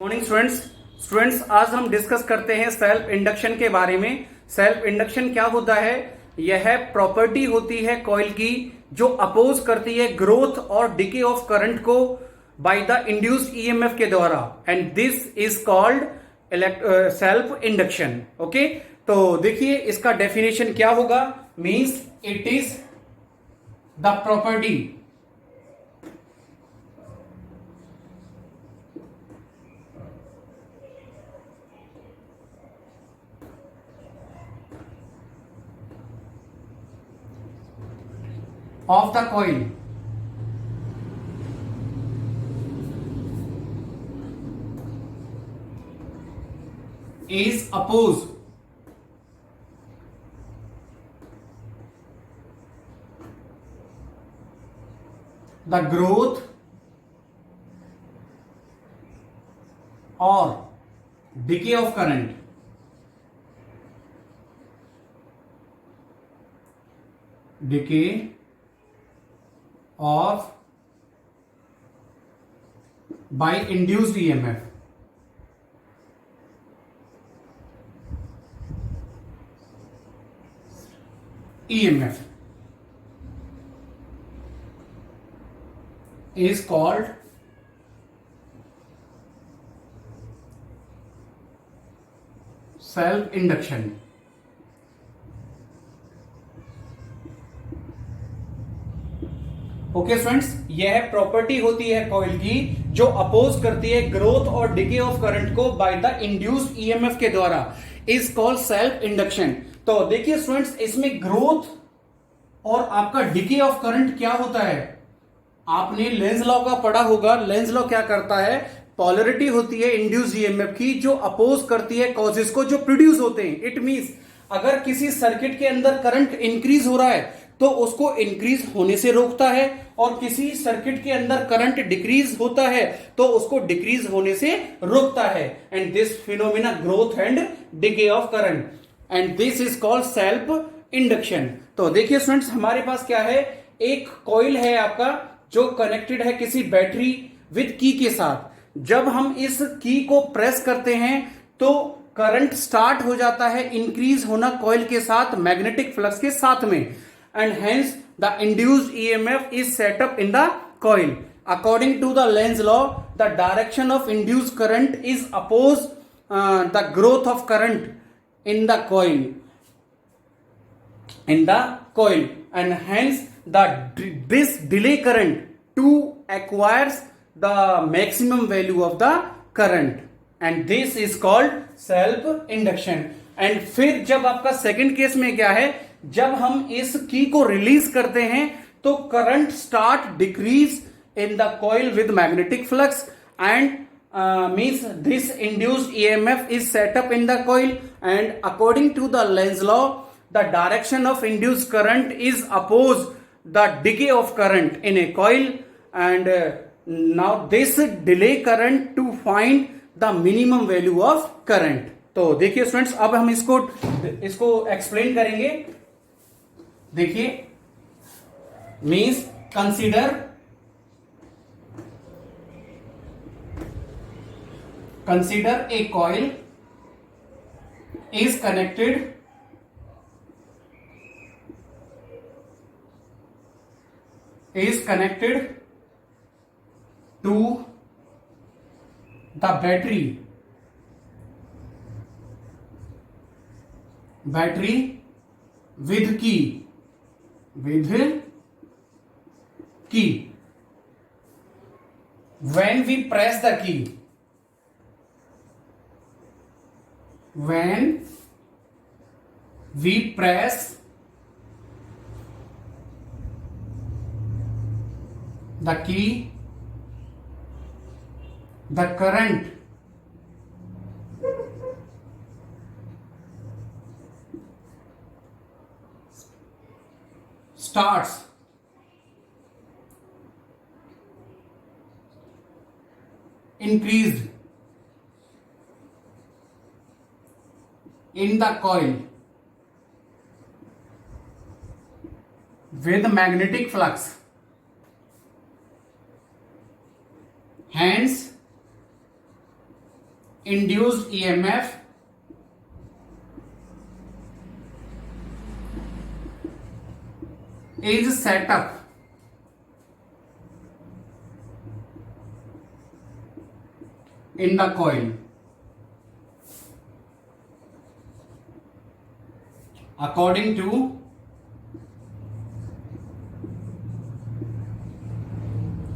Morning students आज हम discuss करते हैं सेल्फ इंडक्शन के बारे में। सेल्फ इंडक्शन क्या होता है? यह प्रॉपर्टी होती है कॉइल की जो अपोज करती है ग्रोथ और डिके ऑफ करंट को बाय द इंड्यूस्ड ईएमएफ के द्वारा, and this is called self induction. Okay, तो देखिए इसका डेफिनेशन क्या होगा। Means it is the property of the coil is opposed the growth or decay of current of by induced EMF। EMF is called self induction। Okay students, यह property होती है coil की जो अपोज करती है growth और decay of current को by the induced EMF के द्वारा, इज कॉल्ड सेल्फ इंडक्शन। तो देखिए स्टूडेंट्स, इसमें ग्रोथ और आपका डिके ऑफ करंट क्या होता है? आपने लेंज लॉ का पढ़ा होगा। लेंज लॉ क्या करता है? पॉलरिटी होती है इंड्यूस्ड ईएमएफ की जो अपोज करती है कॉजेस को जो प्रोड्यूस होते हैं। इट मींस अगर किसी सर्किट के अंदर करंट इंक्रीज हो रहा है तो उसको इंक्रीज होने से रोकता है, और किसी सर्किट के अंदर करंट डिक्रीज होता है तो उसको डिक्रीज होने से रोकता है। And this phenomena growth and decay of current, and this is called self induction. तो देखिए स्टूडेंट्स, हमारे पास क्या है? एक कॉइल है आपका जो कनेक्टेड है किसी बैटरी विद की के साथ। जब हम इस की को प्रेस करते हैं तो करंट स्टार्ट हो जाता है इंक्रीज होना कॉइल के साथ, मैग्नेटिक फ्लक्स के साथ में, and hence the induced EMF is set up in the coil. According to the Lenz law, the direction of induced current is oppose the growth of current in the coil, and hence this delay current to acquires the maximum value of the current, and this is called self induction। and फिर जब आपका second case में क्या है? जब हम इस की को रिलीज करते हैं तो current start decrease in the coil with magnetic flux, and means this induced EMF is set up in the coil, and according to the Lenz law the direction of induced current is oppose the decay of current in a coil, and now this delay current to find the minimum value of current. तो देखिए students, अब हम इसको explain करेंगे। देखिए, means consider a coil is connected to the battery with key when we press the key, the current starts increased in the coil with magnetic flux, hence induced EMF is set up in the coil according to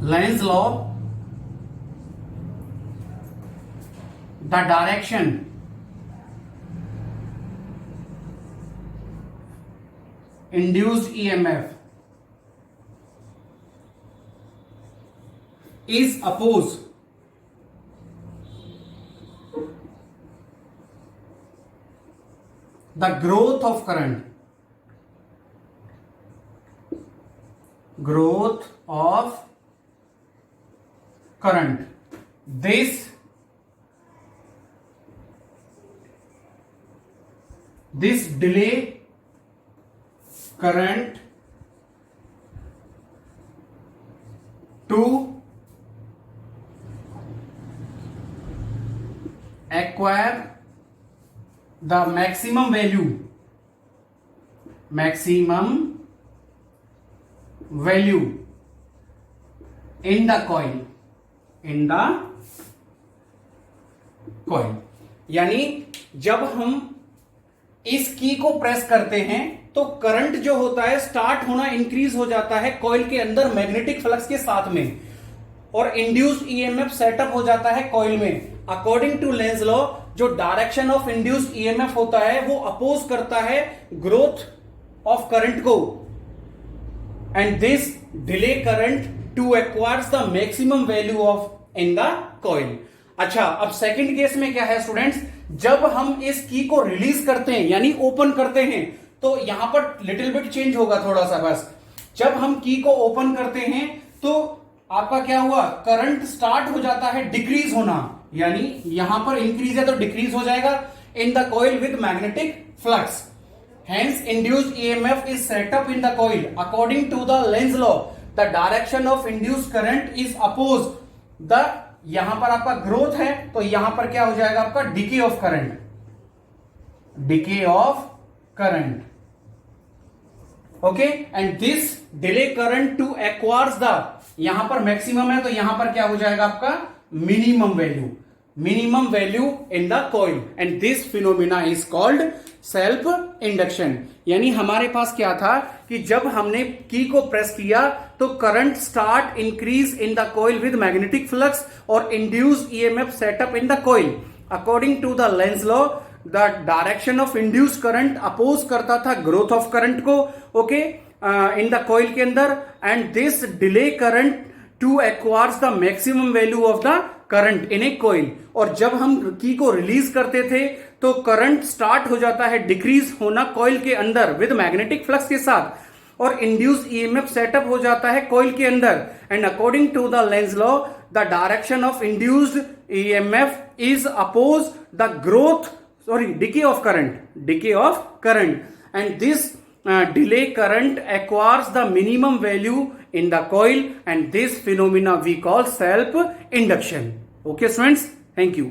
Lenz's law. The direction induced EMF is opposed the growth of current. Growth of current. This delay current to acquire the maximum value in the coil, यानी जब हम इस की को press करते हैं तो current जो होता है स्टार्ट होना इंक्रीज हो जाता है कॉइल के अंदर मैग्नेटिक फ्लक्स के साथ में, और इंड्यूस्ड ईएमएफ सेटअप हो जाता है कॉइल में। अकॉर्डिंग टू लेंज लॉ जो डायरेक्शन ऑफ इंड्यूस्ड ईएमएफ होता है वो अपोज करता है ग्रोथ ऑफ करंट को, and this delay current to acquires the maximum value of in the coil. अच्छा, अब सेकंड केस में क्या है स्टूडेंट्स, जब हम इस की को रिलीज करते हैं यानी ओपन करते हैं तो यहां पर लिटिल बिट चेंज होगा थोड़ा सा बस। जब हम की को ओपन करते हैं तो आपका क्या हुआ, करंट स्टार्ट हो जाता है डिक्रीज होना, यानी यहां पर इंक्रीज है तो डिक्रीज हो जाएगा in the coil with magnetic flux. Hence induced EMF is set up in the coil according to the Lenz law. The direction of induced current is oppose the, यहां पर आपका ग्रोथ है तो यहां पर क्या हो जाएगा आपका decay of current, decay of current. Okay, and this delay current to acquires the, यहां पर मैक्सिमम है तो यहां पर क्या हो जाएगा आपका minimum value in the coil, and this phenomena is called self induction. यानी हमारे पास क्या था कि जब हमने की को प्रेस किया तो current start increase in the coil with magnetic flux और induced EMF set up in the coil according to the Lenz law. The direction of induced current oppose करता था ग्रोथ ऑफ करंट को, ओके, इन द कॉइल के अंदर, and this delay current to acquires the maximum value of the current in a coil. और जब हम की को रिलीज करते थे तो करंट स्टार्ट हो जाता है डिक्रीज होना कॉइल के अंदर विद मैग्नेटिक फ्लक्स के साथ, और इंड्यूस्ड ईएमएफ सेटअप हो जाता है कॉइल के अंदर, and according to the Lenz law the direction of induced EMF is oppose the growth, decay of current, and this delay current acquires the minimum value in the coil, and this phenomena we call self induction. Okay students, thank you.